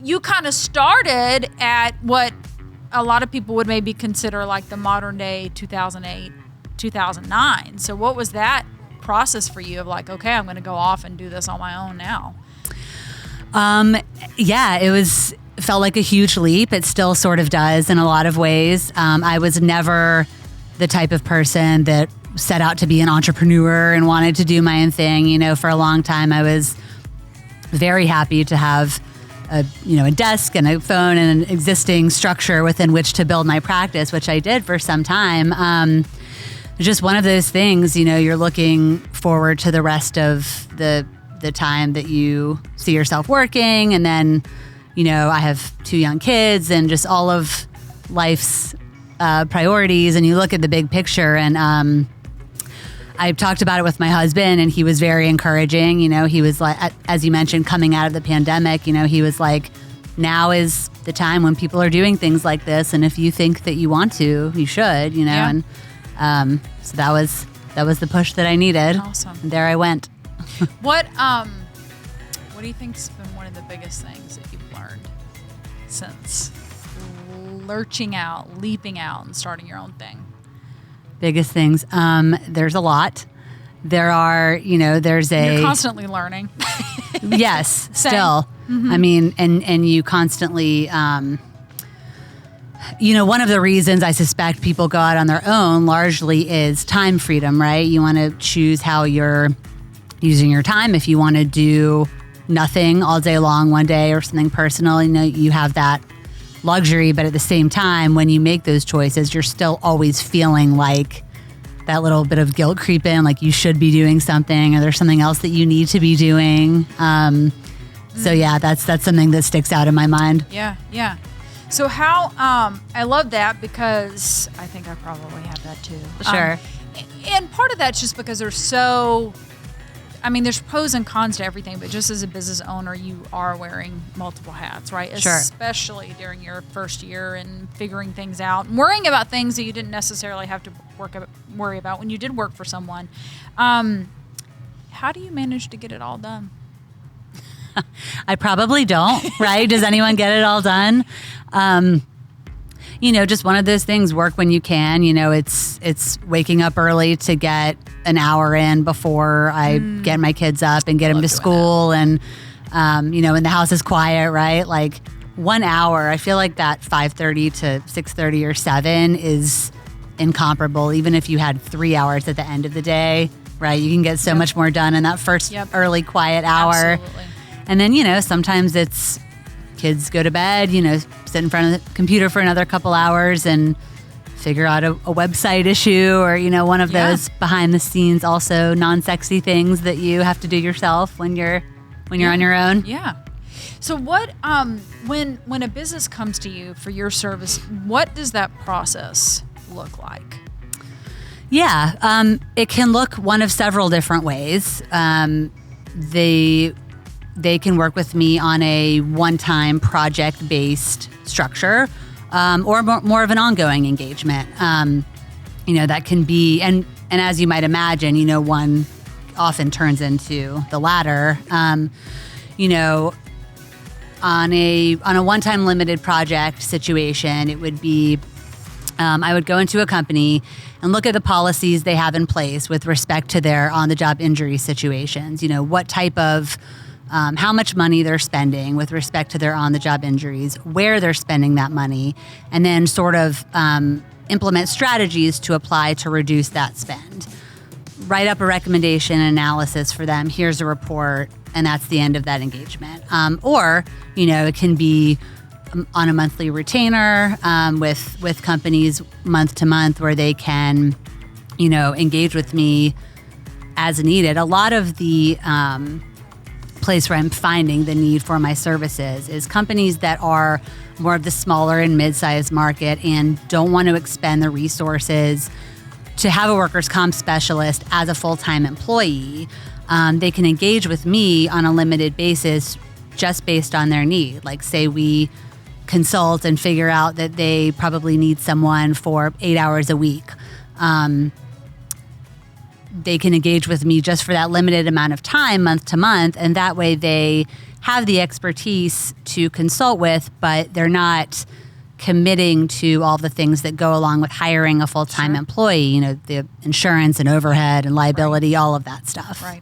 you kind of started at what a lot of people would maybe consider like the modern day 2008, 2009. So what was that process for you of like, okay, I'm going to go off and do this on my own now? Yeah, felt like a huge leap. It still sort of does in a lot of ways. I was never the type of person that set out to be an entrepreneur and wanted to do my own thing. You know, for a long time, I was very happy to have a desk and a phone and an existing structure within which to build my practice, which I did for some time. Just one of those things, you're looking forward to the rest of the time that you see yourself working. And then, I have 2 young kids and just all of life's priorities. And you look at the big picture, and I talked about it with my husband, and he was very encouraging. He was like, as you mentioned, coming out of the pandemic, he was like, now is the time when people are doing things like this. And if you think that you want to, you should, Yeah. And so that was the push that I needed. Awesome. And there I went. What do you think's been one of the biggest things that you've learned since leaping out and starting your own thing? Biggest things. There's a lot. There are, there's You're constantly learning. Yes, Same. still. Mm-hmm. I mean, and you constantly, one of the reasons I suspect people go out on their own largely is time freedom, right? You want to choose how you're using your time. If you want to do nothing all day long one day or something personal, you have that luxury. But at the same time, when you make those choices, you're still always feeling like that little bit of guilt creep in, like you should be doing something or there's something else that you need to be doing. So yeah, that's something that sticks out in my mind. Yeah. So how, I love that because I think I probably have that too. Sure. And part of that's just because there's pros and cons to everything, but just as a business owner, you are wearing multiple hats, right? Sure. Especially during your first year and figuring things out and worrying about things that you didn't necessarily have to worry about when you did work for someone. How do you manage to get it all done? I probably don't, right? Does anyone get it all done? Just one of those things, work when you can. It's waking up early to get an hour in before I get my kids up and get them to school. And, and the house is quiet, right? Like 1 hour, I feel like that 5:30 to 6:30 or 7 is incomparable. Even if you had 3 hours at the end of the day, right? You can get so much more done in that first early quiet hour. Absolutely. And then, sometimes it's kids go to bed, sit in front of the computer for another couple hours and figure out a website issue or, one of those behind the scenes, also non-sexy things that you have to do yourself when you're on your own. Yeah. So what, when a business comes to you for your service, what does that process look like? Yeah. It can look one of several different ways. They can work with me on a one-time project-based structure, or more of an ongoing engagement. That can be, and as you might imagine, one often turns into the latter. On a one-time limited project situation, it would be, I would go into a company and look at the policies they have in place with respect to their on-the-job injury situations. What type of how much money they're spending with respect to their on-the-job injuries, where they're spending that money, and then sort of implement strategies to apply to reduce that spend. Write up a recommendation analysis for them. Here's a report, and that's the end of that engagement. Or, it can be on a monthly retainer with companies month to month where they can, engage with me as needed. A lot of the place where I'm finding the need for my services is companies that are more of the smaller and mid-sized market and don't want to expend the resources to have a workers' comp specialist as a full-time employee. They can engage with me on a limited basis just based on their need. Like, say we consult and figure out that they probably need someone for 8 hours a week. They can engage with me just for that limited amount of time, month to month, and that way they have the expertise to consult with, but they're not committing to all the things that go along with hiring a full-time employee, the insurance and overhead and liability, all of that stuff. Right.